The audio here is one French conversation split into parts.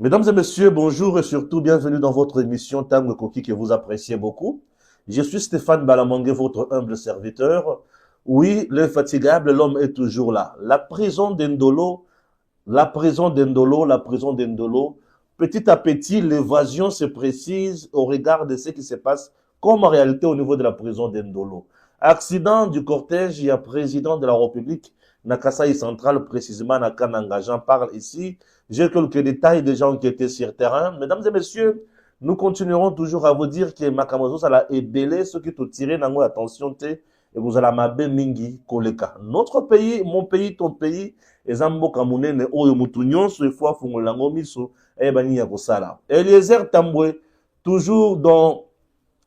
Mesdames et messieurs, bonjour et surtout bienvenue dans votre émission Tango Koki que vous appréciez beaucoup. Je suis Stéphane Balamangue, votre humble serviteur. Oui, l'infatigable, l'homme est toujours là. La prison d'Endolo. Petit à petit, l'évasion se précise au regard de ce qui se passe comme en réalité au niveau de la prison d'Endolo. Accident du cortège, il y a président de la République, Nakasai Central, précisément à Kananga. J'en parle ici. J'ai quelques détails des gens qui étaient sur terrain. Mesdames et messieurs, nous continuerons toujours à vous dire que Makamozo Sala est belé, ceux qui te tirent dans attention, et vous allez m'abe mingi koleka. Notre pays, mon pays, ton pays, ezambo kamunene oyo mutunyon so fois fungolango miso e bani ya kosala. Eliezer Tambwe, toujours dans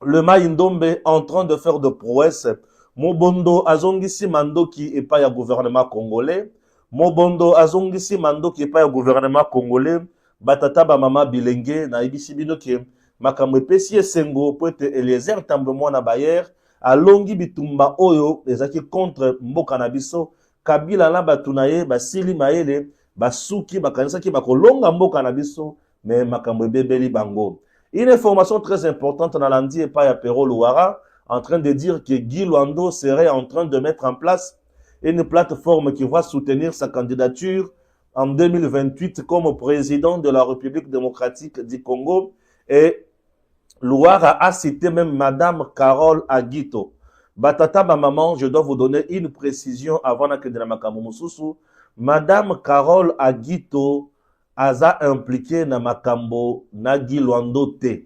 le Maïndombe, en train de faire de prouesses. Mobondo azongisi mando qui est pas ya gouvernement congolais. Mobondo azongisi mando qui est pas ya gouvernement congolais. Batata ba mama bilenge na ibisi bino ke makambo epesi esengo po ete Eliezer Tambwe mwana Bayer alongi bitumba oyo ezaki contre mboka na biso. Kabila na batu na ye basili mayele basuki bakanisaki bakolonga mboka na biso me makambo ebebeli bango. Une information très importante dans l'Andi et pas à Pero Louara, en train de dire que Guy Luando serait en train de mettre en place une plateforme qui va soutenir sa candidature en 2028 comme président de la République démocratique du Congo. Et Louara a cité même Madame Carole Aguito. Batata, ma maman, je dois vous donner une précision avant que de la Makamoumusousou. Madame Carole Aguito aza impliqué na makambo na Guy Luando te.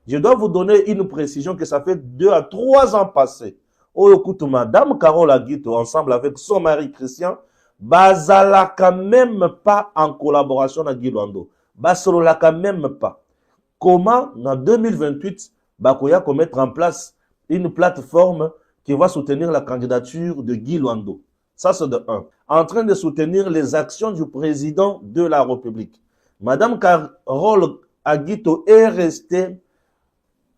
Je dois vous donner une précision que ça fait 2 à 3 ans passés. Oyo kutu Madame Carole Aguito, ensemble avec son mari Christian, bazalaka même pas en collaboration na Guy Luando. Basololaka même pas. Comment, en 2028, bakoya ko mettre en place une plateforme qui va soutenir la candidature de Guy Luando. Ça, c'est de 1. En train de soutenir les actions du président de la République. Madame Carole Aguito est restée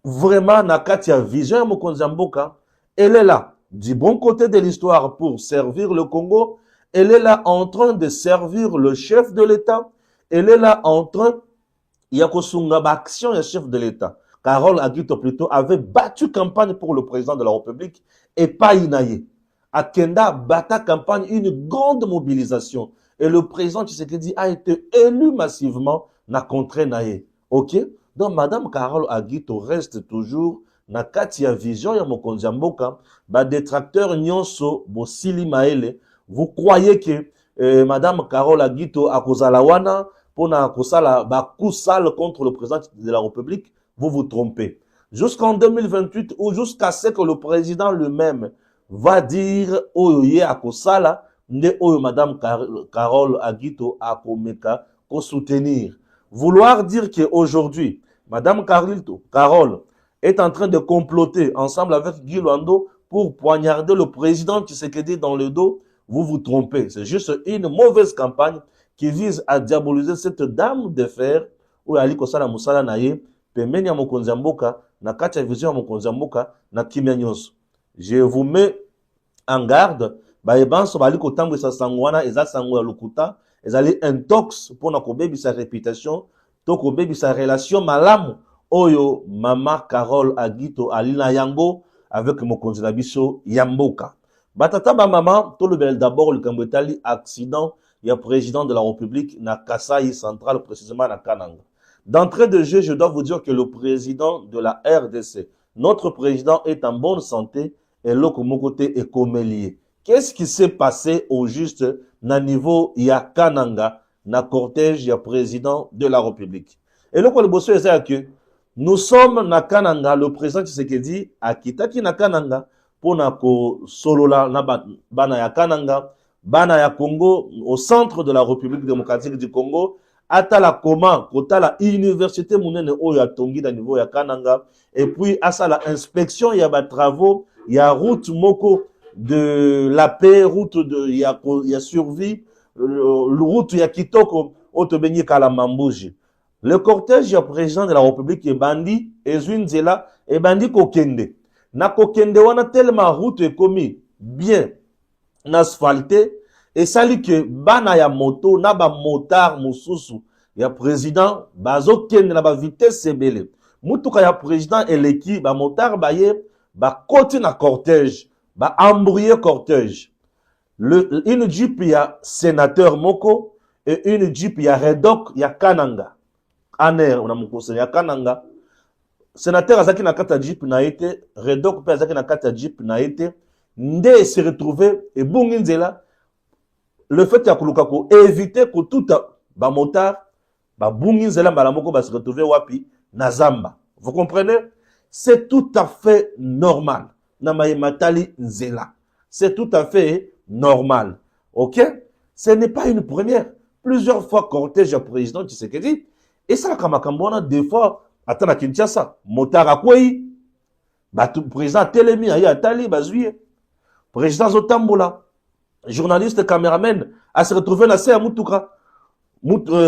vraiment na Katia Vision Mokonzamboka. Elle est là, du bon côté de l'histoire, pour servir le Congo. Elle est là en train de servir le chef de l'État. Elle est là en train, Yakosunga action et chef de l'État. Carole Aguito plutôt avait battu campagne pour le président de la République et pas Inaye. À Kenda, bata campagne, une grande mobilisation. Et le président Tshisekedi a été élu massivement na contre Naye. Ok? Donc, Madame Carole Aguito reste toujours na Katia Vision ya Mokonzi Mboka, ba détracteur nyonso bo sili maele. Vous croyez que Madame Carole Aguito a kozala wana pona kosala ba coup sale contre le président de la République? Vous vous trompez. Jusqu'en 2028 ou jusqu'à ce que le président lui-même va dire oyo akosala nde oyo Madame Carole Aguito akomeka ko soutenir. Vouloir dire que aujourd'hui Madame Carole est en train de comploter ensemble avec Guy Luando pour poignarder le président Tshisekedi dans le dos, vous vous trompez. C'est juste une mauvaise campagne qui vise à diaboliser cette dame de fer ou ali kosala musala naye pembeni ya Mokonzi Mboka na kati ya Vision ya Mokonzi Mboka na kimia nyonso. Je vous mets en garde, bayebanso bali kotambwisa sango wana eza sango ya lokuta, ezali intox pona kobebisa réputation, to kobebisa relation malamu oyo Mama Carole Aguito alina yango avec Mokonzi na biso ya mboka. Batata ba mama, to le bel d'abord le kambetali accident ya président de la République na Kasai Central, précisément na Kananga. D'entrée de jeu, je dois vous dire que le président de la RDC, notre président est en bonne santé et l'autre côté est comélié. Qu'est-ce qui s'est passé au juste na niveau ya Kananga, na cortège ya président de la République? Et le quoi le bosso est que nous sommes na Kananga, le président Tshisekedi a kitaki na Kananga pour na ko solola na bana ya Kananga, bana ya Congo au centre de la République démocratique du Congo. Atala comment, kota la université mounene oyo ya tongi na niveau ya Kananga, et puis asa la inspection ya ba travaux, ya route moko de la paix, route de ya survie, route ya kitoko otobenye kala mambuji. Le cortège ya président de la République e bandi ezwinzela e bandi kokende. Na kokende wana tellement route est commis bien asphalté. Et sali que bana ya moto na ba motard mususu ya président bazo kende na ba vitesse ebele mutuka ya président eleki ba motar baye ba côté na cortège ba embrouiller cortège une jeep ya sénateur moko et une jeep ya Redok ya Kananga aner on a mukose ya Kananga sénateur azaki na kata jeep na été Redok pe azaki na kata jeep na été nde se retrouver et bungi nzela le fait ya kuluka ko éviter que tout ba motard ba bungi nzela mbala moko ba se retrouver wapi na zamba. Vous comprenez? C'est tout à fait normal na matali nzela. C'est tout à fait normal. OK? Ce n'est pas une première. Plusieurs fois cortège président Tshisekedi et ça kama kambona des fois atana Kinshasa motard akwei ba tout président telemi ayi atali bazuye président Zotambola journaliste caméraman a se retrouvé na se mutuka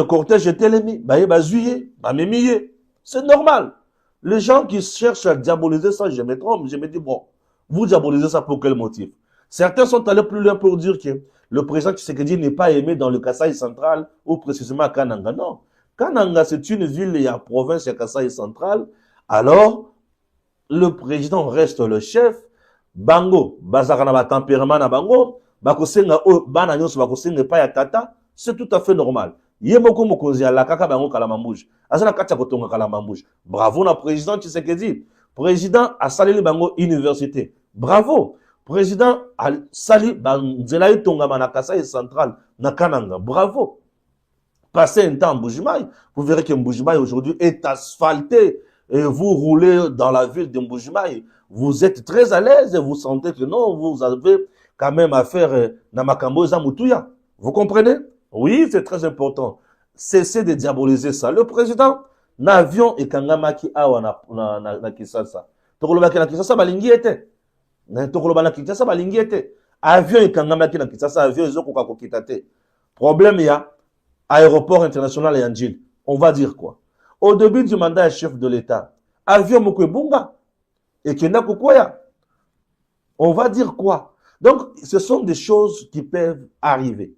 cortège telemi baye bazuye bamemiye. C'est normal. Les gens qui cherchent à diaboliser ça, je me trompe, je me dis bon, vous diabolisez ça pour quel motif? Certains sont allés plus loin pour dire que le président Tshisekedi n'est pas aimé dans le Kasaï central ou précisément à Kananga. Non. Kananga, c'est une ville et une province à Kasaï central. Alors, le président reste le chef. Bango, bazaka na ba tempérament na bango, bakosenga o bana nyonso bakosenga pa ya tata, c'est tout à fait normal. Yemoko mokonzi ala kaka bango kalamambouj. Azana katia kotonga kalamambouj. Bravo na président Tshisekedi. Président a salé bango université. Bravo. Président a sali banzela itonga manakasa et central na Kananga. Bravo. Passez un temps en Mbujimaï, vous verrez que Mbujimaï aujourd'hui est asphalté et vous roulez dans la ville de Mbujimaï. Vous êtes très à l'aise et vous sentez que non, vous avez quand même affaire na makambo za mutuya. Vous comprenez? Oui, c'est très important. Cessez de diaboliser ça. Le président, n'avion et kangamaki awa na Kisasa. Tokolobaki na Kisasa balingi ete. Tokoloba na Kisasa balingi ete. Avion et kangamaki na Kisasa, avion ezoko kakokitate. Problème ya aéroport international et Anjil. On va dire quoi? Au début du mandat chef de l'État, avion mokwe bunga et kenda kukwaya. On va dire quoi? Donc, ce sont des choses qui peuvent arriver.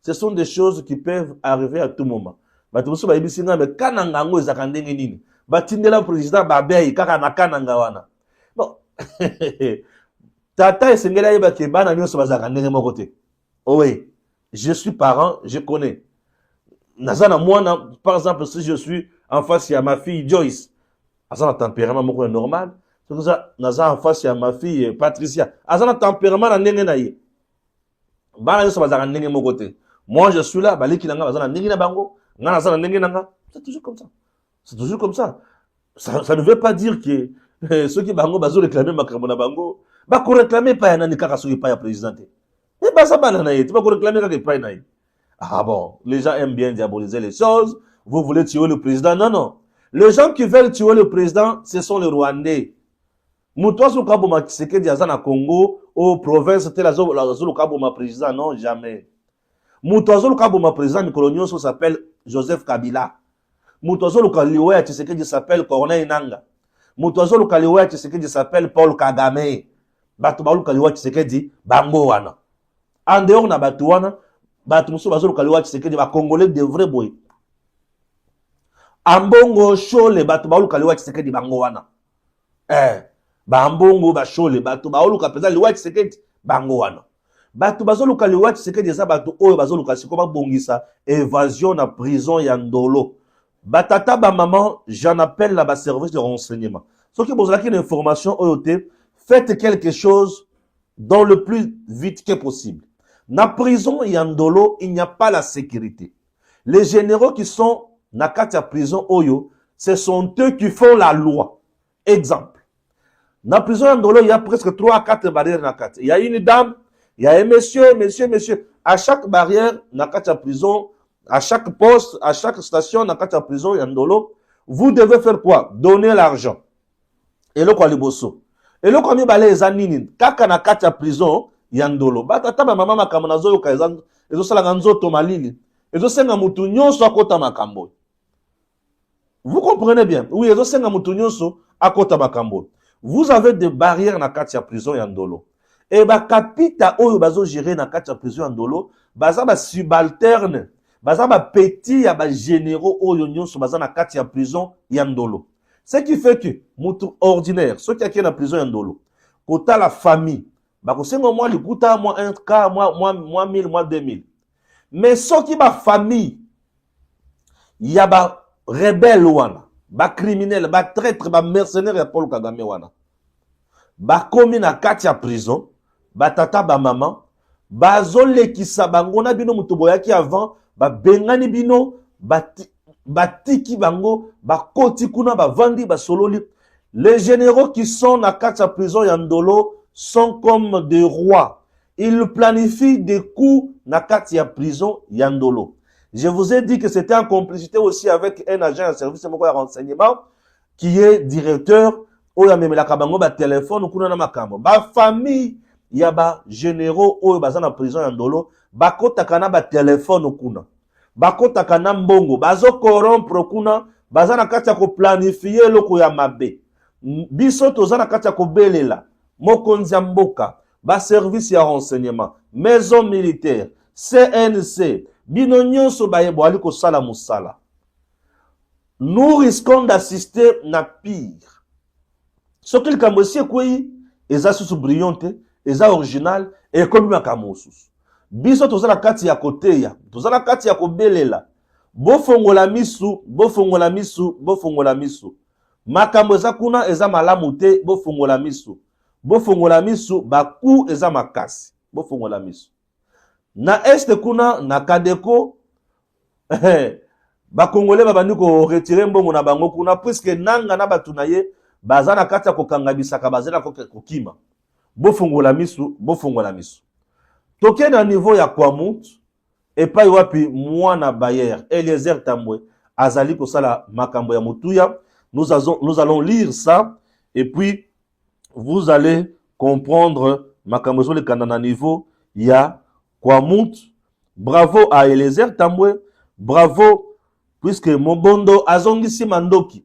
Ce sont des choses qui peuvent arriver à tout moment. Batubusu ba ibisinga me kananga ngo ezaka ndenge nini. Batindela président babei kaka na kananga wana. Bon. Tata esengela yeba ke bana nyonso bazaka ndenge moko te. Oh oui, je suis parent, je connais. Nazana mwana par exemple si je suis en face à ma fille Joyce, azana tempérament moko normal. C'est ça naza en face à ma fille Patricia. Azana tempérament na ndenge na ye. Bana nyonso bazaka ndenge moko te. Moi, je suis là, baliki nanga, bazana nengi na bango, ngana zana nengi nanga. C'est toujours comme ça. C'est toujours comme ça. Ça ne veut pas dire que ceux qui bango bazo réclamer makambo na bango, ba ko réclamer pa yana ni kaka soki pa ya président. Et ba ça banana yé, tu vas ko réclamer kaka pa na yé. Ah bon, les gens aiment bien diaboliser les choses. Vous voulez tuer le président? Non, non. Les gens qui veulent tuer le président, ce sont les Rwandais. Moutoua sou kabo ma Tshisekedi azana Congo, aux provinces telle azolo kabo ma président, non, jamais. Moutouazolo Kaboma président Nicolonio s'appelle Joseph Kabila. Moutouazolo Kaliwaya Tshisekedi s'appelle Corneille Nanga. Moutouazolo Kaliwaya Tshisekedi s'appelle Paul Kagame. Batubalu Kaliwaya Tshisekedi bango wana. En dehors na batuana, batumuso bazolo Kaliwaya Tshisekedi ba Congolais de vrai boy. Ambongo Chole batubalu Kaliwaya Tshisekedi bango wana. Bambongo ba Chole batubalu Kapeza Liwaya Tshisekedi bango wana. Batu bazoluka liwa Tshisekedi eza batu oyo bazoluka sikoba bongisa évasion na prison ya Ndolo. Batata ba maman, j'en appelle là bas service de renseignement. Sauf que vous avez une information OT, faites quelque chose dans le plus vite que possible. Na prison ya Ndolo, il n'y a pas la sécurité. Les généraux qui sont na katia prison oyo, ce sont eux qui font la loi. Exemple. Na prison ya Ndolo, il y a presque 3 à 4 barrières na katia. Il y a une dame. Il y a un monsieur. À chaque barrière, dans la prison, à chaque poste, à chaque station, dans la prison, Yandolo, vous devez faire quoi? Donner l'argent. Et le quoi, le bosso. Et le quoi, les aninin. Kaka na la prison, Yandolo. Batata, ma maman, ma kamanazo, yo kaizan, et zo salaganzo, tomalili. Et zo senga mutunyo, so akota makambo. Vous comprenez bien? Oui, et zo senga mutunyo, so akota makambo. Vous avez des barrières na la prison, Yandolo. Et ba kapita oyo bazo gérer na kati ya prison Ndolo, baza ba subalterne, baza ba petit ya ba généraux oyo nyonso baza na kati ya prison ya Ndolo. Ce qui fait que mutu ordinaire ceux qui a na prison ya Ndolo kota la famille bakosenga moi likuta moi 1K moi 1000 moi 2000. Mais ceux qui ba famille ya ba rebelle wana ba criminel ba traître ba mercenaire ya Paul Kagame wana ba komi na kati ya prison ba tata ba maman bazolekisa bango na bino mutu boyaki avant babengani bino batiki bango bakoti kuna bavandi basololi. Les généraux qui sont na kati ya prison ya Ndolo sont comme des rois. Ils planifient des coups na kati ya prison ya Ndolo. Je vous ai dit que c'était en complicité aussi avec un agent de service de renseignement qui est directeur oya memelaka bango ba téléphone kuna na makambo ba famille ya ba généraux oyo baza na prison ya Ndolo bakotaka na ba téléphone kuna bakotaka na mbongo bazo corrompre kuna baza na kati ya ko planifier loko ya mabe. Biso toza na kati ya ko belela mokonzi ya mboka ba service ya renseignement maison militaire CNC bino nyonso bayebo ali ko sala musala. Nous risquons d'assister na pire. Ce qu'il kambosi ekoi eza susu brillante eza original et comme makamosus. Biso tozala kati ya koteya, tozala kati ya kobelela. Bofongola misu, bofongola misu, bofongola misu. Makambo eza kuna eza malamu te, bofongola misu. Bofongola misu, baku eza makasi. Bofongola misu. Na este kuna na Kadeko ba Congolais babandi ko retirer mbongo na bango kuna puisque nanga na batu na ye bazana kati ya kokangabisaka bazana kokima. Bofongola misu, bofongola misu. Toke na niveau ya Kwamut et pas wapi mwana Bayer Eliezer Tambwe azali kosala makambo ya mutuya. Nous allons lire ça et puis vous allez comprendre makambo zo le kanana niveau ya Kwamut. Bravo à Eliezer Tambwe, bravo puisque Mobondo azongisi mandoki.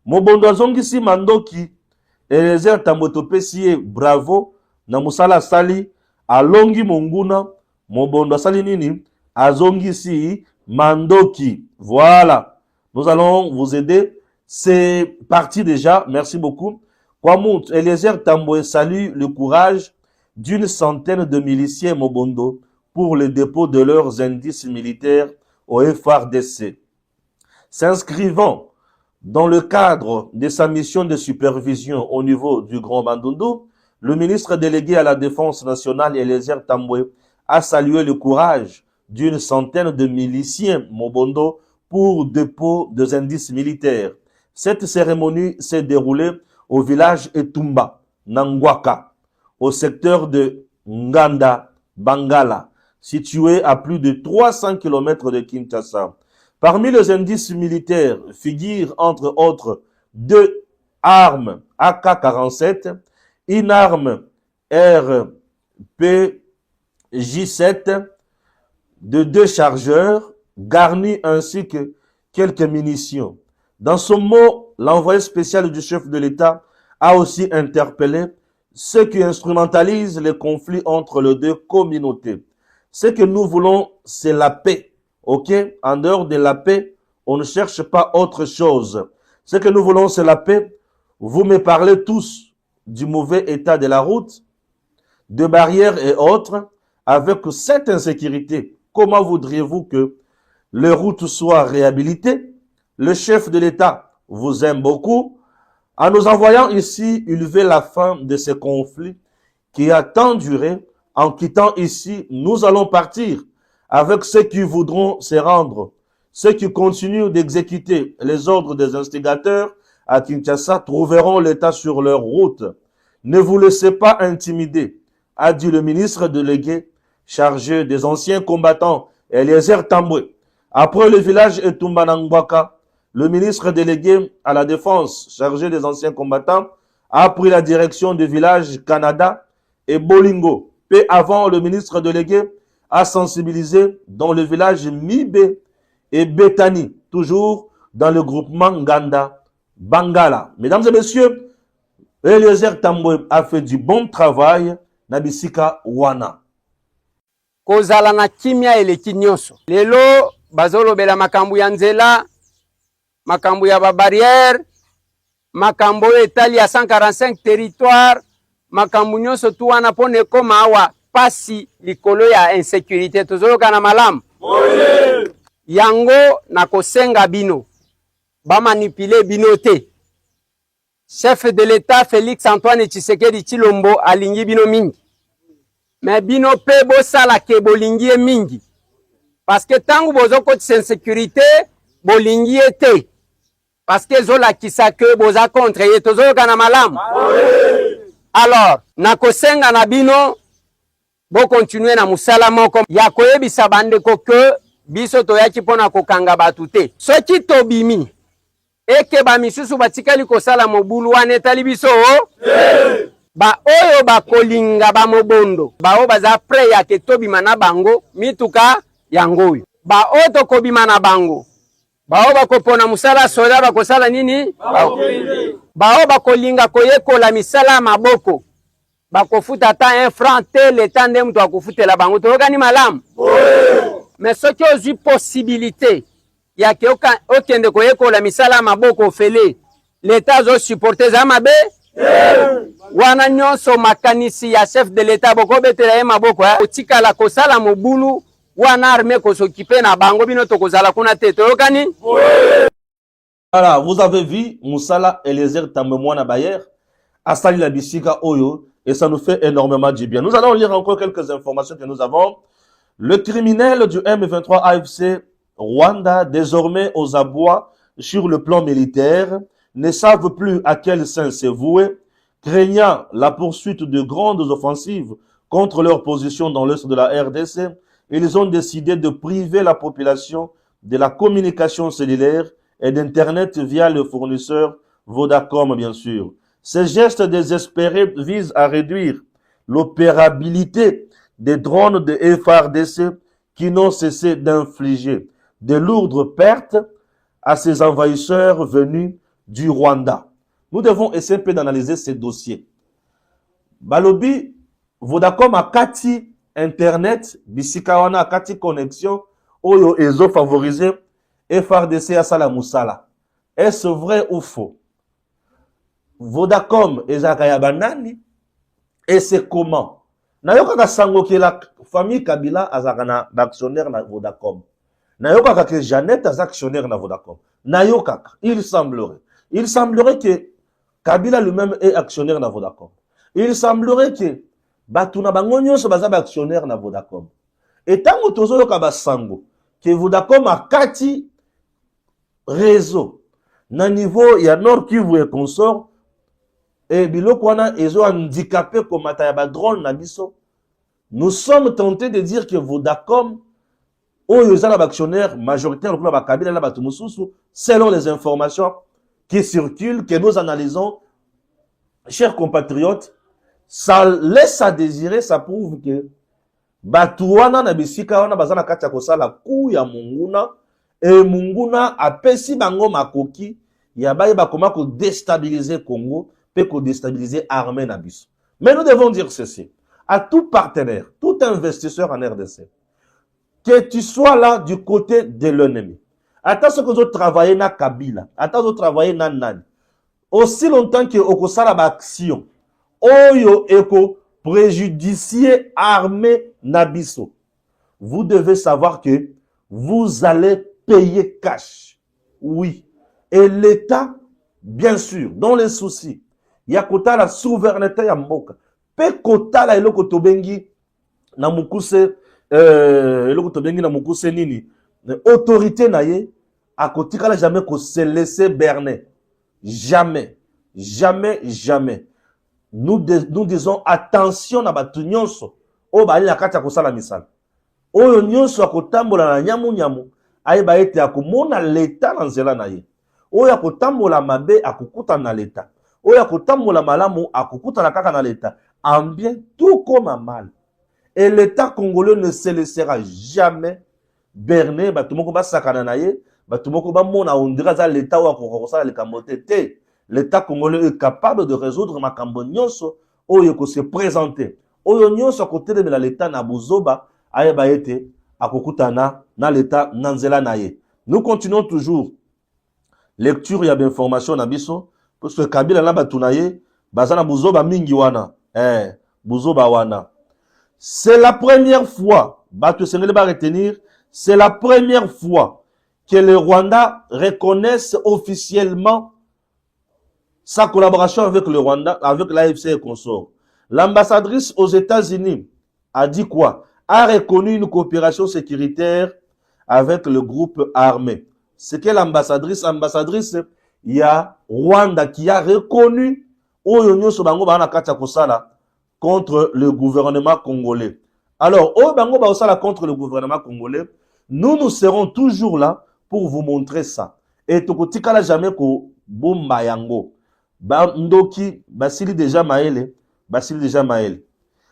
Mobondo azongisi mandoki. Eliezer Tambwe topesi bravo na musala sali alongi monguna. Mobondo asali nini azongisi mandoki. Voilà, nous allons vous aider. C'est parti déjà, merci beaucoup. Kwamut, Eliezer Tambwe salue le courage d'une centaine de miliciens Mobondo pour le dépôt de leurs indices militaires au FARDC. S'inscrivant dans le cadre de sa mission de supervision au niveau du Grand Bandundu, le ministre délégué à la Défense nationale, Eliezer Tambwe, a salué le courage d'une centaine de miliciens Mobondo pour dépôt des indices militaires. Cette cérémonie s'est déroulée au village Etumba, Nangwaka, au secteur de Nganda, Bangala, situé à plus de 300 km de Kinshasa. Parmi les indices militaires figurent entre autres 2 armes AK-47, une arme RPG-7 de 2 chargeurs garnis ainsi que quelques munitions. Dans ce mot, l'envoyé spécial du chef de l'État a aussi interpellé ceux qui instrumentalisent les conflits entre les deux communautés. Ce que nous voulons, c'est la paix. Ok? En dehors de la paix, on ne cherche pas autre chose. Ce que nous voulons, c'est la paix. Vous me parlez tous du mauvais état de la route, de barrières et autres. Avec cette insécurité, comment voudriez-vous que les routes soient réhabilitées? Le chef de l'État vous aime beaucoup. En nous envoyant ici, il veut la fin de ce conflit qui a tant duré. En quittant ici, nous allons partir avec ceux qui voudront se rendre. Ceux qui continuent d'exécuter les ordres des instigateurs à Kinshasa trouveront l'État sur leur route. Ne vous laissez pas intimider, a dit le ministre délégué chargé des anciens combattants, Eliezer Tambwe. Après le village Etumba Nangwaka, le ministre délégué à la défense chargé des anciens combattants a pris la direction du village Canada et Bolingo. Peu avant, le ministre délégué a sensibilisé dans le village Mibe et Betani, toujours dans le groupement Nganda, Bangala. Mesdames et messieurs, Eliezer Tambwe a fait du bon travail na bisika wana. Kozala na kimia eleki nyonso. Lelo bazolobela makambo ya nzela, makambo ya barrière, makambo etali ya 145 territoire, makambo nyonso tu wana pone koma awa pasi likolo ya insécurité tozoloka na malamu. Yango na kosenga bino ba manipule bino te. Chef de l'État Félix Antoine Tshisekedi Tshilombo alingi bino mingi. Mais bino pe bo sala ke bolingi mingi. Parce que tangu bozo kotisa insécurité bolingi te. Parce que zola kisa ke boza contre ye tozoloka na malamu. Alors, na kosenga na bino bo continuer na musala moko ya koyebisa bandeko ke biso toyaki pona kokanga batu te. Soki tobimi eke ba misusu batikali kosala mobulu wana etali biso ba oyo bakolinga ba mobondo ba o baza pre ya ke tobima na bango mituka yango ba o tokobima na bango ba o bakopona musala soda bakosala nini ba o bakolinga koyekola misala maboko bakofuta ta 1 franc te leta nde mtu akufutela bango tokani malamu. Mais soki ozwi possibilité ya ke okende koyekola misala maboko fele leta zo supporter za mabe wana nyonso makanisi ya chef de l'État boko betela ye maboko otikala kosala mobulu wana armée kosokipe na bango bino tokozala kuna te toyokani. Voilà, vous avez vu Moussala Eliezer Tambemwana Bayer asali la bisika oyo et ça nous fait énormément du bien. Nous allons lire encore quelques informations que nous avons. Le criminel du M23 AFC Rwanda, désormais aux abois sur le plan militaire, ne savent plus à quel sein se vouer, craignant la poursuite de grandes offensives contre leur position dans l'est de la RDC. Ils ont décidé de priver la population de la communication cellulaire et d'Internet via le fournisseur Vodacom, bien sûr. Ces gestes désespérés visent à réduire l'opérabilité des drones de FARDC qui n'ont cessé d'infliger de lourdes pertes à ces envahisseurs venus du Rwanda. Nous devons essayer d'analyser ces dossiers. Balobi, Vodacom a kati Internet, Bisikawana a kati connexion, Oyo Ezo favorisé, FARDC à Sala Moussala. Est-ce vrai ou faux? Vodacom et Zakaya Banani, et c'est comment? Nayoka sango que la famille Kabila azakana d'actionnaire na Vodacom. Nayoka que Jeannette az actionnaire na Vodacom. Nayoka, il semblerait que Kabila lui-même est actionnaire na Vodacom. Il semblerait que Batuna Bangonyo se basa actionnaire na Vodacom. Et tant que tozo yoka basango que Vodacom a kati réseau na niveau ya Nord Kivu et consort. Et biloko wana ezo handicapé comme atayaba drone na biso. Nous sommes tentés de dire que Vodacom oyo ezala actionnaire majoritaire pour la Kabila la batumususu selon les informations qui circulent que nous analysons, chers compatriotes, ça laisse à désirer, ça prouve que batuwana na bisika wana bazana kati kosala ku ya munguna et munguna apesi bango makoki ya baye bakoma ko déstabiliser Congo. Peut déstabiliser l'armée Nabis. Mais nous devons dire ceci. À tout partenaire, tout investisseur en RDC, que tu sois là du côté de l'ennemi. Attends ce que vous travaillez na Kabila. Attends ce que vous travaillez na Nani. Aussi longtemps que vous avez une action, oyo eko préjudicier armée Nabiso. Vous devez savoir que vous allez payer cash. Oui. Et l'État, bien sûr, dans les soucis, ya kota la souveraineté ya mboka pe kota la eloko tobengi na mukuse eloko tobengi na mukuse nini autorité na ye akotika la jamais ko se laisser berner, jamais nous disons attention na batu nyonso o bali na kati ya kosala misala oyo nyonso akotambola na nyamu ayeba ete akomona leta na nzela na ye oyo akotambola mabe akokuta na leta oya kotambola malamu akokutana kaka na l'État en bien tout comme en mal. Et l'État congolais ne se laissera jamais berner batumoko basakana na ye batumoko ba mona ondira za l'État wa kokosala le kamote te. L'État congolais est capable de résoudre makambo nyonso oyo ko se présenter. Oyo nyonso ko telemela l'État na buzoba ayeba ete akokutana na l'état nanzela naye. Nous continuons toujours lecture ya information na biso parce que Kabila na batunaye bazana buzoba mingi wana buzoba wana. C'est la première fois, retenir, c'est la première fois que le Rwanda reconnaisse officiellement sa collaboration avec le Rwanda, avec l'AFC et consorts. L'ambassadrice aux États-Unis a dit quoi? A reconnu une coopération sécuritaire avec le groupe armé. C'est que l'ambassadrice, il y a Rwanda qui a reconnu contre le gouvernement congolais. Alors, contre le gouvernement congolais, nous serons toujours là pour vous montrer ça. Et tokotikala jamais ko bomba yango. Ndoki, basili déjà maele.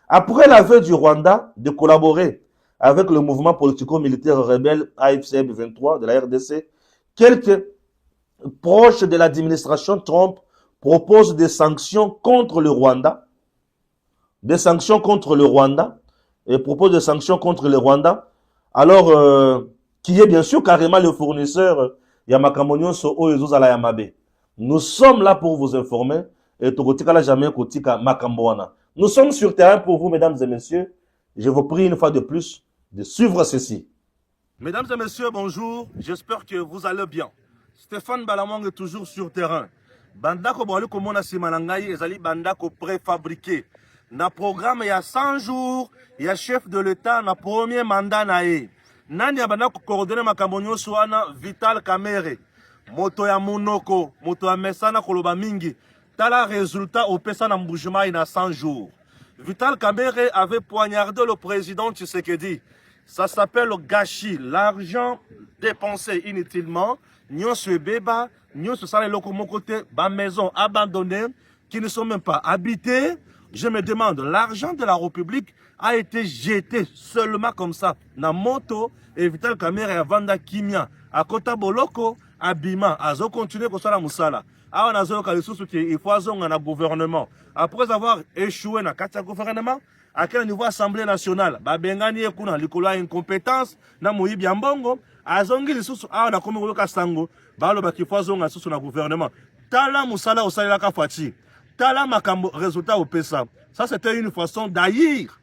Après l'aveu du Rwanda de collaborer avec le mouvement politico-militaire rebelle AFC M23 de la RDC, quelques proches de l'administration Trump proposent des sanctions contre le Rwanda. Alors, qui est bien sûr carrément le fournisseur Yamakamonyon So Oezozala Yamabe. Nous sommes là pour vous informer et Tokotika la jamais Kotika Makamboana. Nous sommes sur terrain pour vous, mesdames et messieurs. Je vous prie une fois de plus de suivre ceci. Mesdames et messieurs, bonjour. J'espère que vous allez bien. Stéphane Balamang est toujours sur terrain. Bandako Boalou Komona Simanangaï ezali bandako préfabriqué. Na programme il y a 100 jours, il y a chef de l'État na premier mandat nae. Nani ya bandako coordonné makambonyo soana Vital Kamerhe. Moto ya Monoko, moto ya Mesana Koloba Mingi. Tala résultat au pesa na Mboujima il y a 100 jours. Vital Kamerhe avait poignardé le président Tshisekedi. Ça s'appelle le gâchis, l'argent dépensé inutilement. Nyon se beba, nyon se sale lokomokote, ba maison abandonnée, qui ne sont même pas habitées. Je me demande, l'argent de la République a été jeté seulement comme ça. Na moto, et Vital Kamerhe a vanda kimia. A kota boloko, abima, azo continuer comme ça la moussala. Ah, on a zo kalisusu qui il faut azonga na gouvernement. Après avoir échoué na kata gouvernement, à quel niveau Assemblée nationale, ba bengani ekuna likolo incompétence, na moyibi ambongo, azongi lisusu, ah, on a komi koloka sango, ba lo ba ki faut azonga susu na gouvernement. Tala moussala osalela ka fati. Tala makambo résultat au PESA. Ça, c'était une façon d'haïr.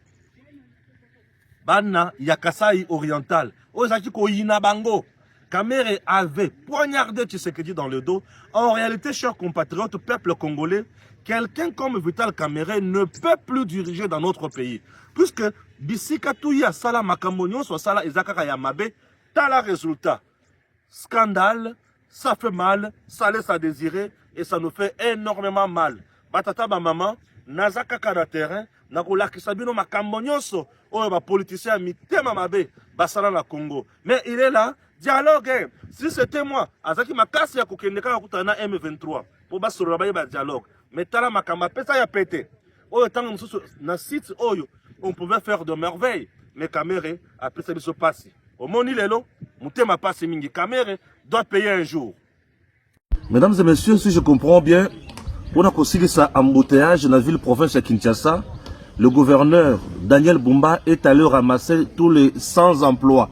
Bana Yakasai oriental. Ozaki ko Yinabango. Kamerhe avait poignardé Tshisekedi dans le dos. En réalité, chers compatriotes, peuple congolais, quelqu'un comme Vital Kamerhe ne peut plus diriger dans notre pays. Puisque Bisika Touya Sala Makamonion, soit Sala Izakaka Yamabe, tala résultat. Scandale, ça fait mal, ça laisse à désirer et ça nous fait énormément mal. Batata ba maman, nazaka kada terrain, nakola kisabino makambonyoso, oh ba politicien mitema mabe, basala na Congo. Mais il est là, dialogue. Si c'était moi, azaki makasi ya kokendeka kutana M23, pour basoro ba dialogue. Mais tala makamba pesa ya pété. Oh tango mususu na site oyo, on pouvait faire de merveilles. Mais Kamerhe a pesa biso pasi. Au moni lelo, mutema pasi mingi. Kamerhe doit payer un jour. Mesdames et messieurs, si je comprends bien, on a consigné ça embouteillage dans la ville province de Kinshasa. Le gouverneur Daniel Bumba est allé ramasser tous les 100 emplois.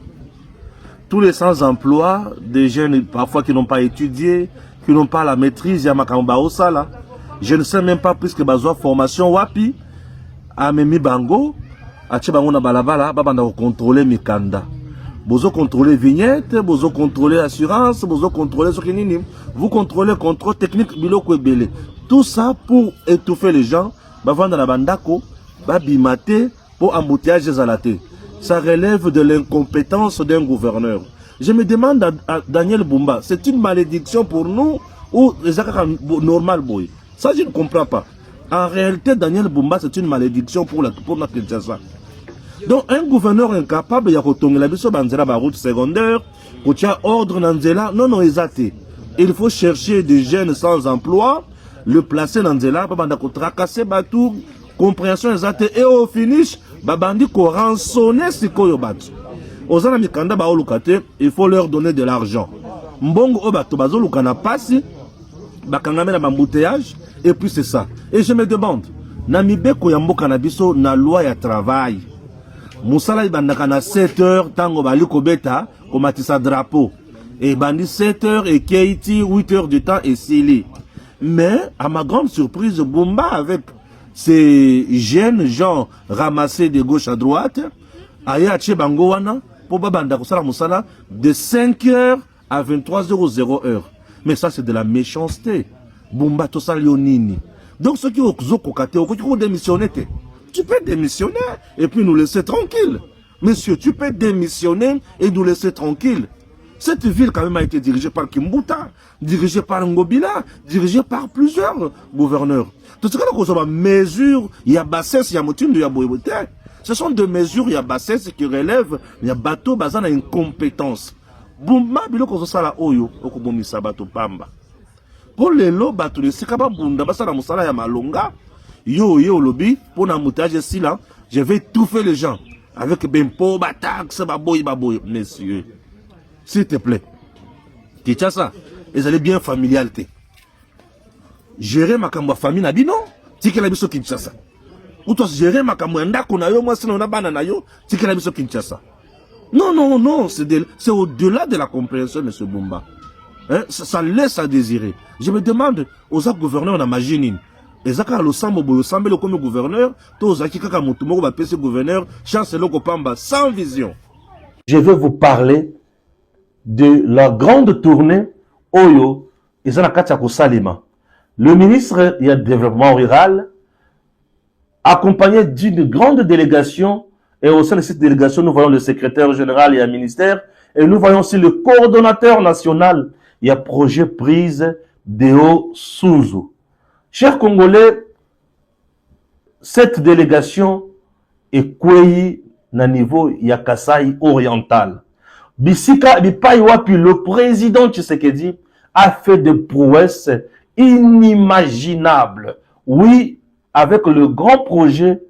Tous les 100 emplois des jeunes parfois qui n'ont pas étudié, qui n'ont pas la maîtrise. Je ne sais même pas puisque besoin formation wapi a Memi Bango, a Tchebango na balabala, babanda contrôler Mikanda. Vous contrôlez vignette, vous contrôlez assurance, vous contrôlez ce qui est. Vous contrôlez contrôle technique, biloko ebele. Tout ça pour étouffer les gens, bavanda na bandako, babimate pour embouteillage zalaté. Ça relève de l'incompétence d'un gouverneur. Je me demande à Daniel Bumba, c'est une malédiction pour nous ou normal boy? Ça je ne comprends pas. En réalité, Daniel Bumba, c'est une malédiction pour notre Kinshasa. Donc un gouverneur incapable, il y a la biso banzela ba route secondaire, pour tirer ordre nanzela, non exaté. Il faut chercher des jeunes sans emploi, le placer nanzela, babanda ko tracasser batou, compréhension exaté et au finish, babandi ko rançonner sikoyo batu. Ozana mikanda ba olukate, il faut leur donner de l'argent. Mbongo obato bazo lukana pasi, bakangame na bambouteillage et puis c'est ça. Et je me demande, Namibeko ya mboka na biso na loi ya travail. Moussala ibandaka na 7h tango bali kobeta komatisa drapeau. Et bandi 7h et Keiti 8h du temps et Sili. Mais à ma grande surprise, Bumba avec ces jeunes gens ramassés de gauche à droite, aya tche bango wana pour babanda kosala moussala de 5h à 23h00. Mais ça c'est de la méchanceté. Bumba to salionini. Donc ceux qui ont kokate, ont démissionné. Tu peux démissionner et puis nous laisser tranquilles. Monsieur, tu peux démissionner et nous laisser tranquilles. Cette ville quand même a été dirigée par Kimbuta, dirigée par Ngobila, dirigée par plusieurs gouverneurs. Tout ce qu'on a mesures, il y a bassesse, il y a moutine, il y a boyebote. Ce sont des mesures, il y a bassesse qui relèvent, il y a bateau, bazan a une compétence. Boumba, bilo ko sala oyo, okobomisa bato pamba. Pour les lots, bato le sikaba bunda, basala musala ya malonga, yo lobby, pour na moutage ici là, je vais étouffer les gens. Avec Bempo, Batax, baboy, messieurs. S'il te plaît, Kinshasa, ils allaient bien familialité. Gérer ma kamwa famille n'a dit non, c'est que la biso Kinshasa. Ou toi gérer ma kamwa ndako na yo, moi sinon on a banana yo, c'est que la biso Kinshasa. Non, c'est au-delà de la compréhension, M. Bumba. Hein? Ça laisse à désirer. Je me demande aux gouverneurs, on a imaginé. Et ça, quand le sambo comme gouverneur, tous les kaka mutumo va passer gouverneur, chance loko pamba sans vision. Je vais vous parler de la grande tournée Oyo et Zanakatiako Salima. Le ministre du Développement rural, accompagné d'une grande délégation, et au sein de cette délégation, nous voyons le secrétaire général et un ministère, et nous voyons aussi le coordonnateur national, il y a projet prise Deo Suzu. Chers Congolais, cette délégation est Kweyi na niveau ya Kasai oriental. Bisika Bipaiwapi, le président Tshisekedi a fait des prouesses inimaginables. Oui, avec le grand projet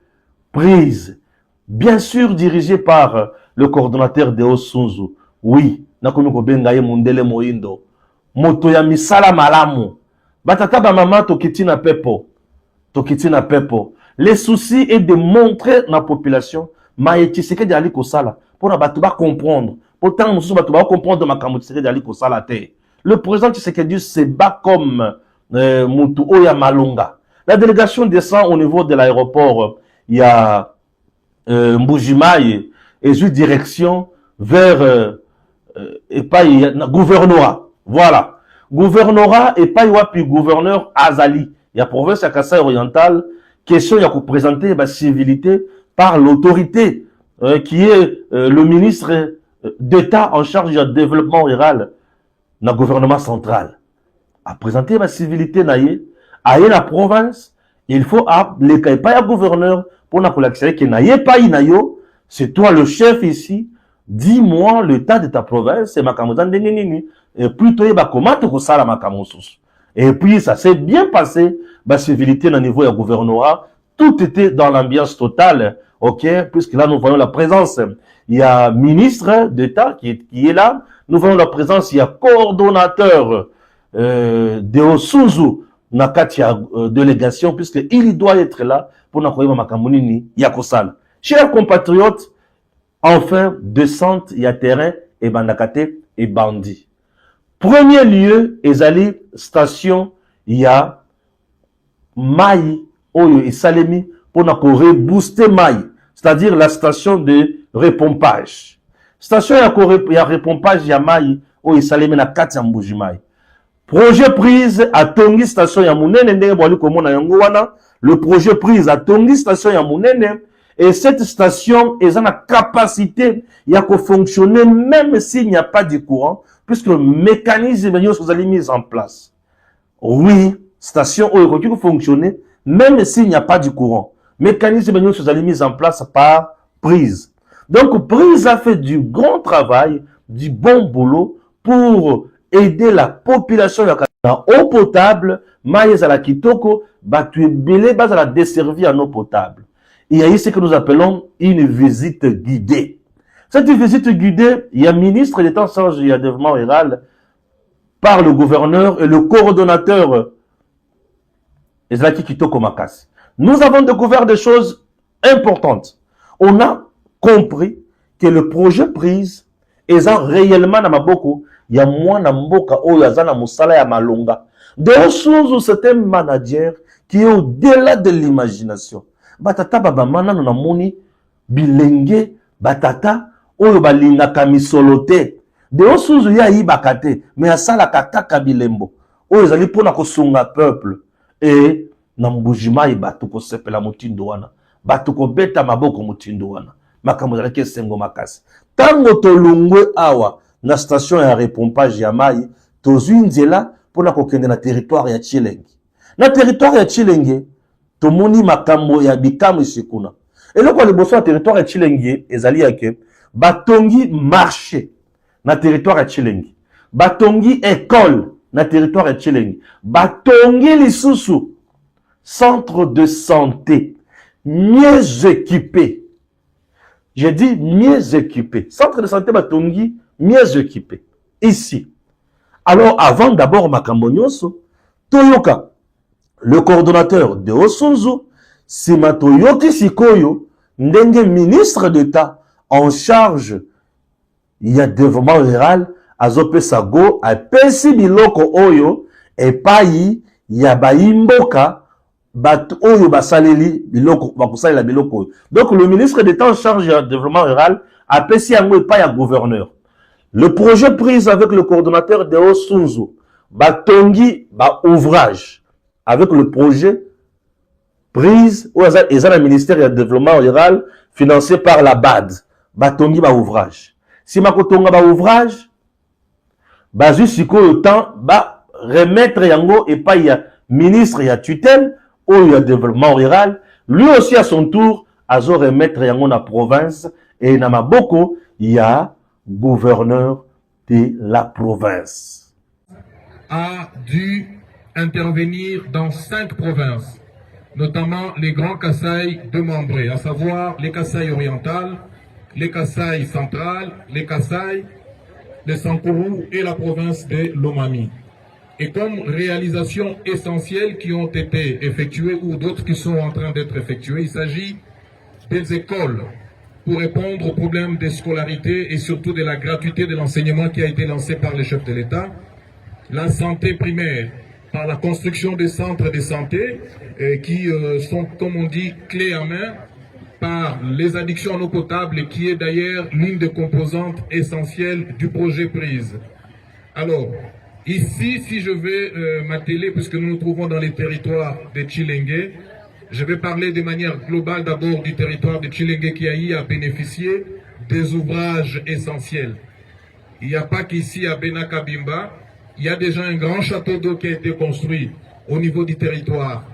prise, bien sûr dirigé par le coordonnateur Deo Suzu. Oui, nakomiko bengaye Mundele Moindo. Moto ya misala malamu. Batata ba mama tokitina pepo. Tokitina pepo. Les soucis est de montrer na population maye Tshisekedi ali kosala pour na batu ba comprendre. Pourtant nous batu ba comprendre makambo Tshisekedi ali kosala te. Le président Tshisekedi se bat comme Mutu Oya Malonga. La délégation descend au niveau de l'aéroport. Il y a Mbujimaye et je direction vers gouvernorat. Voilà. Gouvernorat et pas puis gouverneur Azali. Il y a province à Kassai oriental. Question il y a pour présenter la civilité par l'autorité qui est le ministre d'État en charge du développement rural dans le gouvernement central. À présenter la civilité naïe à la province, il faut les pas gouverneur pour na l'accès que naïe pas inayo, c'est toi le chef ici. Dis-moi l'état de ta province et ma et plutôt comment tu ça ma et puis ça s'est bien passé, la civilité au niveau du gouvernorat, tout était dans l'ambiance totale, ok, puisque là nous voyons la présence, il y a ministre d'État qui est là, nous voyons la présence, il y a coordonnateur Deo Suzu, Nakatia délégation, puisqu'il doit être là pour n'akoyema makamunini yakosal. Chers compatriotes, enfin, descente, il y a terrain, et bandakate, et bandit. Premier lieu, ezali, station, il y a Maï, Oyo et Salemi, pour n'akorer booster Maï, c'est-à-dire la station de repompage. Station, il y a repompage, il y a Maï, Oyo et Salemi, na Katia Mbujimaï. Projet prise à Tongi station ya Munene, le projet prise à Tongi station ya Munene, et cette station est en capacité de fonctionner même s'il n'y a pas de courant, puisque le mécanisme est mis en place. Oui, station qui peut fonctionner même s'il n'y a pas de courant. Mécanisme est mis en place par prise. Donc prise a fait du grand travail, du bon boulot pour aider la population en eau potable, maïs à la kitoko, batu belé bas à la desservie en eau potable. Il y a ici ce que nous appelons une visite guidée. Cette visite guidée, il y a ministre d'État en charge du développement rural par le gouverneur et le coordonnateur Ezaki Kitoko Makasi. Nous avons découvert des choses importantes. On a compris que le projet prise est réellement dans maboko, il y a moins na mboka oyo azana musala ya malonga. De choses, c'est un manager qui est au-delà de l'imagination. Batata baba mana na moni bilenge batata oyo balinga kamisolote. De choses ya ibakate mais asala kataka bilembo. Oyo zali pona ko sunga peuple et na mbujima ibatu ko sepela mutindo wana. Batu ko beta maboko mutindo wana. Makambo zalaki sengo makasi. Tango tolungwe awa na station ya repompage ya mai tozwi nzela pona kokende na territoire ya Tshilenge. Na territoire ya Tshilenge tomoni makambo ya bikamu sikuna. Eloko liboso ya territoire ya Tshilenge ezali yake batongi marché na territoire ya Tshilenge. Batongi école na territoire ya Tshilenge. Batongi lisusu centre de santé mieux équipé. J'ai dit mieux équipé. Centre de santé batongi mieux équipé. Ici. Alors, avant d'abord makambo nyonso, toyoka, le coordonnateur de Osunzu, Sima Toyoki Sikoyo, ndenge ministre d'État en charge, il y a développement rural, Azope Sago, a pesi biloko oyo, et payi, ya baimboka, bat oyo basaleli biloko, bakusalela biloko oyo. Donc, le ministre d'État en charge du développement rural, a pesi yango et payi ya gouverneur. Le projet prise avec le coordonnateur de Osunzu, batongi, ba ouvrage, avec le projet prise, ou le ministère du développement rural, financé par la BAD, batongi, ba ouvrage. Si ma kotonga ba ouvrage, ba jusqu'au temps, ba remettre yango et pas ya ministre ya tutelle, ou ya développement rural, lui aussi à son tour, azo remettre yango na province, et na maboko, il y a gouverneur de la province. A dû intervenir dans 5 provinces, notamment les grands Kasaï demembrés, à savoir les Kasaï orientales, les Kasaï centrales, les Kasaï, les Sankourou et la province de Lomami. Et comme réalisations essentielles qui ont été effectuées ou d'autres qui sont en train d'être effectuées, il s'agit des écoles pour répondre aux problèmes de scolarité et surtout de la gratuité de l'enseignement qui a été lancé par les chefs de l'État, la santé primaire, par la construction des centres de santé qui sont, comme on dit, clés en main, par les addictions en eau potable qui est d'ailleurs l'une des composantes essentielles du projet prise. Alors, ici, si je vais m'atteler, puisque nous nous trouvons dans les territoires de Tshilenge, je vais parler de manière globale d'abord du territoire de Tshilenge qui a bénéficié des ouvrages essentiels. Il n'y a pas qu'ici à Benakabimba, il y a déjà un grand château d'eau qui a été construit au niveau du territoire.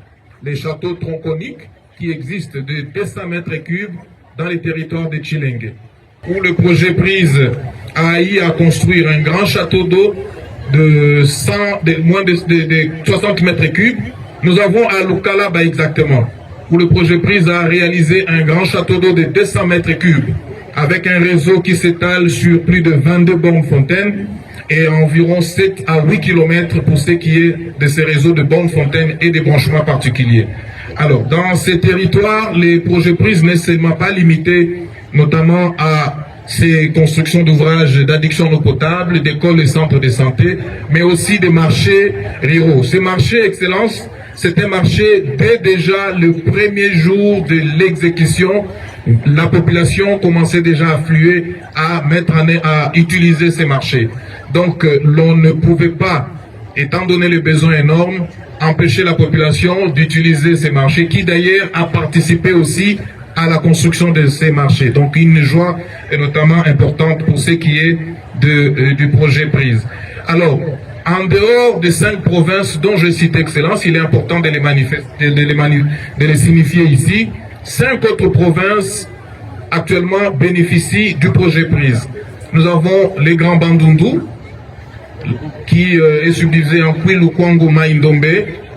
Les châteaux tronconiques qui existent de 200 mètres cubes dans les territoires de Tshilenge. Où le projet prise a eu à construire un grand château d'eau de moins de 60 mètres cubes. Nous avons à Lukalaba exactement, où le projet prise a réalisé un grand château d'eau de 200 mètres cubes, avec un réseau qui s'étale sur plus de 22 bornes fontaines et environ 7 à 8 km pour ce qui est de ces réseaux de bornes fontaines et des branchements particuliers. Alors, dans ces territoires, les projets prise ne sont seulement pas limités, notamment à ces constructions d'ouvrages d'addiction en eau potable, d'écoles et centres de santé, mais aussi des marchés ruraux. Ces marchés, Excellence, c'est un marché dès déjà le premier jour de l'exécution. La population commençait déjà à affluer, à utiliser ces marchés. Donc, l'on ne pouvait pas, étant donné les besoins énormes, empêcher la population d'utiliser ces marchés, qui d'ailleurs a participé aussi à la construction de ces marchés. Donc, une joie est notamment importante pour ce qui est du projet prise. Alors, en dehors des 5 provinces dont je cite Excellence, il est important de les signifier ici. 5 autres provinces actuellement bénéficient du projet prise. Nous avons les Grands Bandundu, qui est subdivisé en Kwilu, Kwango, Maïndombe.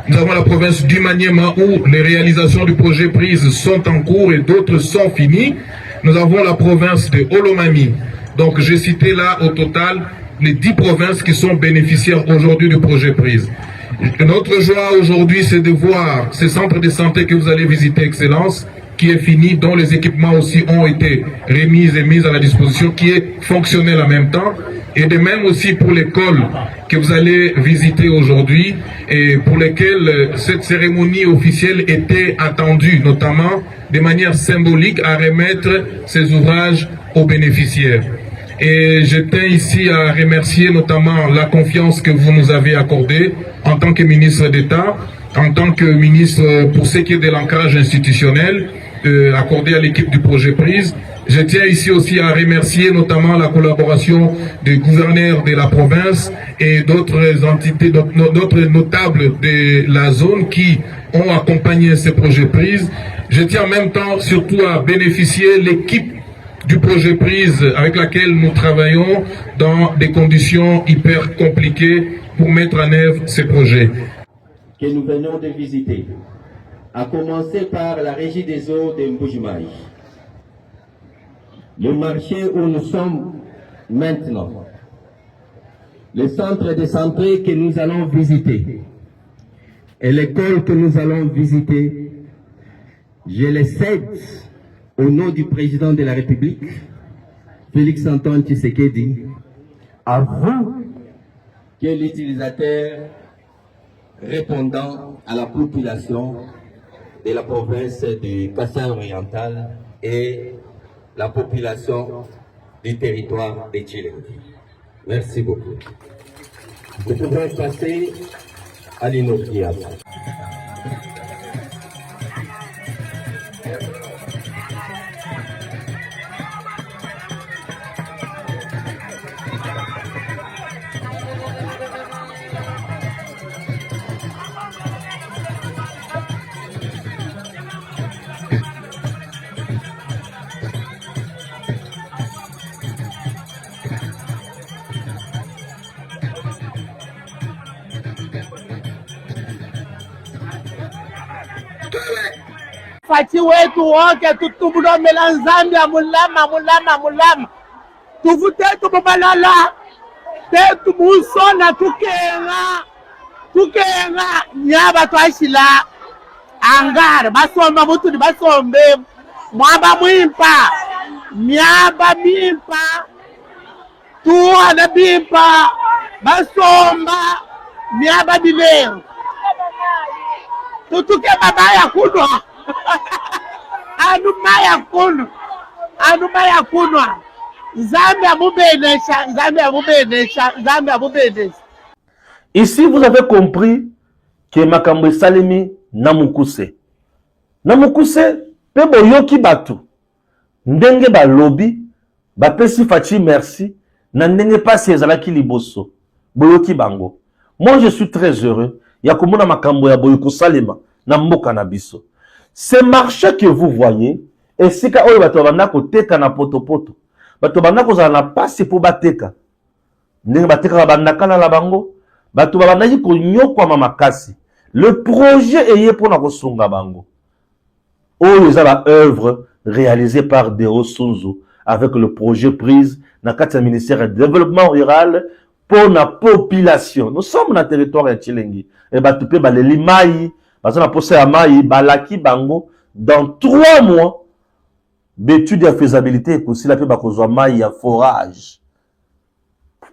Nous avons la province du Maniema où les réalisations du projet prise sont en cours et d'autres sont finies. Nous avons la province de Olomami. Donc j'ai cité là au total les 10 provinces qui sont bénéficiaires aujourd'hui du projet prise. Notre joie aujourd'hui, c'est de voir ces centres de santé que vous allez visiter, Excellence, qui est fini, dont les équipements aussi ont été remis et mis à la disposition, qui est fonctionnel en même temps. Et de même aussi pour l'école que vous allez visiter aujourd'hui et pour lesquelles cette cérémonie officielle était attendue, notamment de manière symbolique à remettre ces ouvrages aux bénéficiaires. Et je tiens ici à remercier notamment la confiance que vous nous avez accordée en tant que ministre d'État, en tant que ministre pour ce qui est de l'ancrage institutionnel accordé à l'équipe du projet Prise. Je tiens ici aussi à remercier notamment la collaboration des gouverneurs de la province et d'autres entités, d'autres notables de la zone qui ont accompagné ce projet Prise. Je tiens en même temps surtout à bénéficier l'équipe du projet Prise avec laquelle nous travaillons dans des conditions hyper compliquées pour mettre en œuvre ces projets. Que nous venons de visiter, à commencer par la régie des eaux de Mbujimaï. Le marché où nous sommes maintenant, le centre de santé que nous allons visiter et l'école que nous allons visiter, je les cède au nom du président de la République, Félix Antoine Tshisekedi, à vous, qui est l'utilisateur répondant à la population de la province du Kasaï oriental et la population du territoire de Tchilengi. Merci beaucoup. Nous pouvons passer à l'inauguration. Fati wetu wote tutumulomela nzambi ya mulama tuvute tumubalala tetu musona tukenga nyaba twashila angara basomba mutu basombe mwaba mwimpa myaba mimpa tuwana bimpa basomba myaba bilero tutuke babaya kunwa anumaya kunwa nzambe amubenesha. Ici, vous avez compris que Makambo Salimi Namukuse. Namukuse, pe boyoki batu. Ndenge ba lobby, ba pesi Fachi merci, na ndenge pasi ezalaki liboso. Boyoki bango. Moi, je suis très heureux. Yakomona Makambo ya boyoko Salima, na mboka na biso. Ce marché que vous voyez, et si ka oyo bato bandako teka na poto. Bato bandako za na pasi po bateka. Ndenge bateka bandaka na la bango. Bato babandaki konyokwa mamakasi. Le projet est pour na kosunga bango. Oyo eza la œuvre réalisée par Deo Sunzu avec le projet Prise na kati ya ministère du développement rural pour la population. Nous sommes dans le territoire de Tchilengi. Et bato pe baleli mai, bazo na posa ya mai balaki bango dans 3 mois d'études de faisabilité et aussi la pe bakozwa mai ya forage.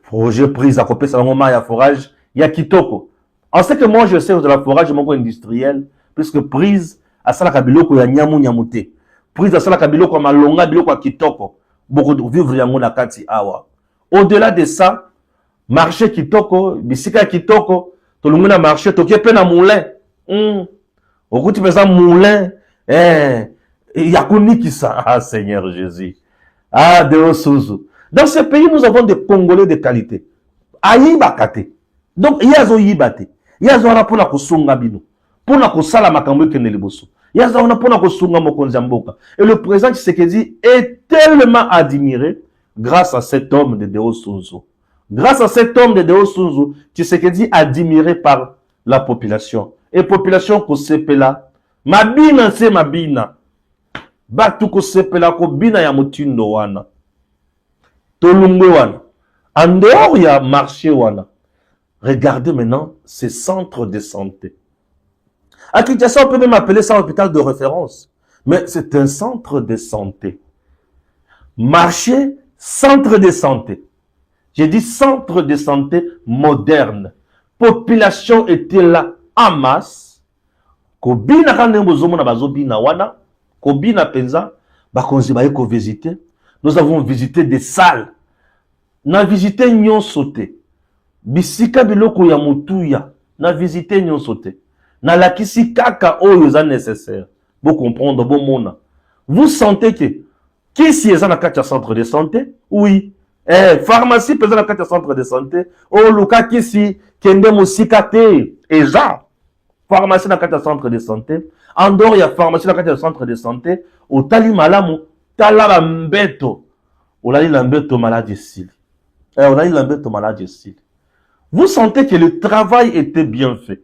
Projet Prise à copé sa mai ya forage. Il y a kitoko. En ce que moi je sais de la forage mon industriel, puisque Prise à ça la kabiloko ya nyamu nyamute. Prise à ça la kabiloko malonga biloko ya kitoko. Beaucoup de vivre yango na kati awa. Au-delà de ça, marché kitoko, bisika kitoko, to lunguna marché tokie pe na moulin. Okuti pesa moulin, yakuni kisa. Ah Seigneur Jésus. Ah Deo Sunzu. Dans ce pays nous avons des Congolais de qualité. Ayiba kate. Donc, yazo yibate. Yazo wana pona kusunga bino. Pona kusala makambo kene liboso. Yazo wana pona kusunga mokonzi mboka. Et le président Tshisekedi est tellement admiré grâce à cet homme de Deo Sunzu. Grâce à cet homme de Deo Sunzu, Tshisekedi admiré par la population. Et population ko sepela. Mabina se mabina. Batu ko sepela ko bina ya mutindo wana. Tolungwe wana. En dehors ya marché wana. Regardez maintenant ces centres de santé. À Kinshasa, on peut même appeler ça un hôpital de référence. Mais c'est un centre de santé. Marché, centre de santé. J'ai dit centre de santé moderne. Population était là en masse. Kobina kane bozomo na bazobina wana. Kobina penza. Bakonzi baye ko visiter. Nous avons visité des salles. Na visité nyon sauté. Bisika biloko ya mutuya. Na visité nyon sauté. Na lakisi kaka oyo za nécessaire. Vous comprendre, bon mona. Vous sentez que qui si est dans le centre de santé? Oui. Pharmacie peut dans le centre de santé. Oh, Luka qui si kende musikate. Et Jean. Pharmacie dans le centre de santé. En dehors, il y a pharmacie dans le centre de santé. Au tali malamu, talaba mbeto. On a dit l'ambeto maladie style. On a dit l'ambeto maladie style. Vous sentez que le travail était bien fait.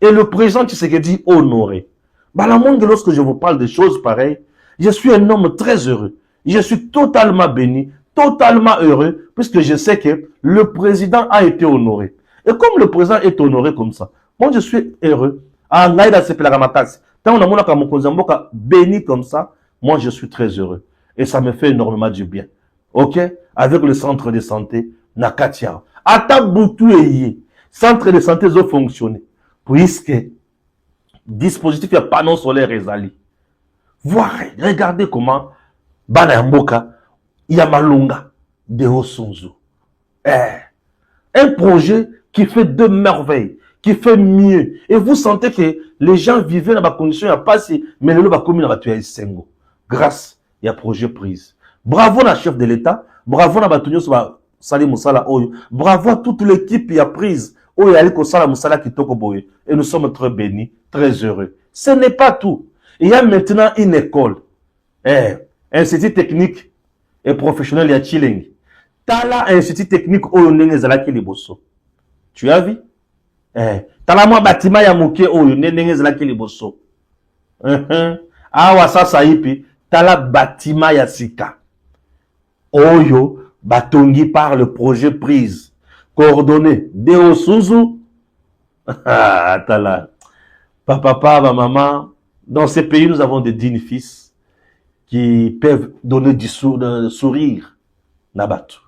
Et le président Tshisekedi honoré. Balamongue, lorsque je vous parle de choses pareilles, je suis un homme très heureux. Je suis totalement béni, totalement heureux, puisque je sais que le président a été honoré. Et comme le président est honoré comme ça, moi je suis heureux. Tant on a béni comme ça, moi je suis très heureux. Et ça me fait énormément du bien. Ok? Avec le centre de santé, Nakatia. Atabutu eye. Centre de santé doit fonctionner. Puisque dispositif, il y a panneau solaire ezali. Regardez comment Bana Yamboka, Yamalunga, de Osunzu. Un projet qui fait de merveilles, qui fait mieux. Et vous sentez que les gens vivaient dans des conditions, il n'y a pas si, mais le commune va tuer Sengo. Grâce, il y a projet prise. Bravo à chef de l'État, bravo à Batunyo Sali Moussala Oyo, bravo à toute l'équipe qui a prise. Oyo Aliko Sala Moussala Kitoko Boye. Et nous sommes très bénis, très heureux. Ce n'est pas tout. Il y a maintenant une école, institut technique et professionnel ya Chilling. Tala institut technique oyo ndenge ezalaki liboso. Tu as vu? Tala mwa bâtiment ya moke oyo ndenge ezalaki liboso. Awa sasa ipi tala bâtiment ya sika. Oyo batongi par le projet prise coordonné de Osuzu. Tala. Papa, maman. Dans ces pays, nous avons des dignes fils qui peuvent donner du sourire. Nabatu.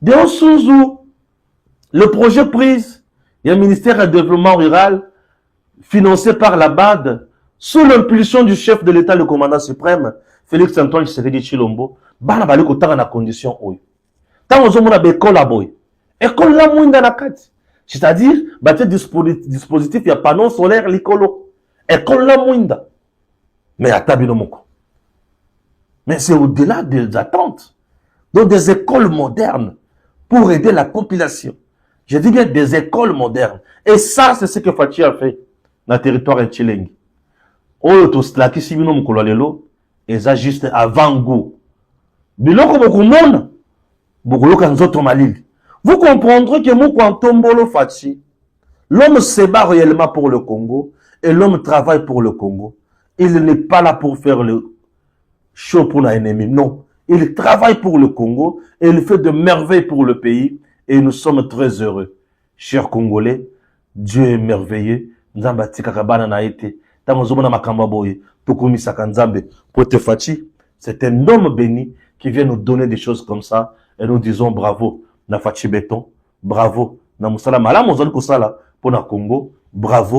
De Osuzu, le projet prise, il y a un ministère du développement rural financé par la BAD sous l'impulsion du chef de l'État, le commandant suprême, Félix Antoine Tshisekedi Tshilombo. Bana bali ko tanga na condition oyo. Tant on a des écoles à boy. École la mouinda na kati. C'est-à-dire, bâtir dispositif, il y a panneau solaire, l'écolo. École la mouinda. Mais à Tabinomoko. Mais c'est au-delà des attentes. Donc des écoles modernes pour aider la population. Je dis bien des écoles modernes. Et ça, c'est ce que Fachi a fait dans le territoire de Chilengi. Oyo to slaki sibino mukolo lelo, eza juste avant-goût. Biloko bokumona, bokoloka nzoto malili. Vous comprendrez que Moukwantombolo Fachi, l'homme se bat réellement pour le Congo et l'homme travaille pour le Congo. Il n'est pas là pour faire le show pour l'ennemi. Non. Il travaille pour le Congo et il fait de merveilles pour le pays et nous sommes très heureux. Chers Congolais, Dieu est merveilleux. Nzambati kakabana na ete. Tamozomona makamba boye. Tukumi sakanzambe. Pote Fachi, c'est un homme béni qui vient nous donner des choses comme ça et nous disons bravo. Na Fachi Béton, bravo. Na Moussala Malam, Ozal Kosala pour na Congo, bravo.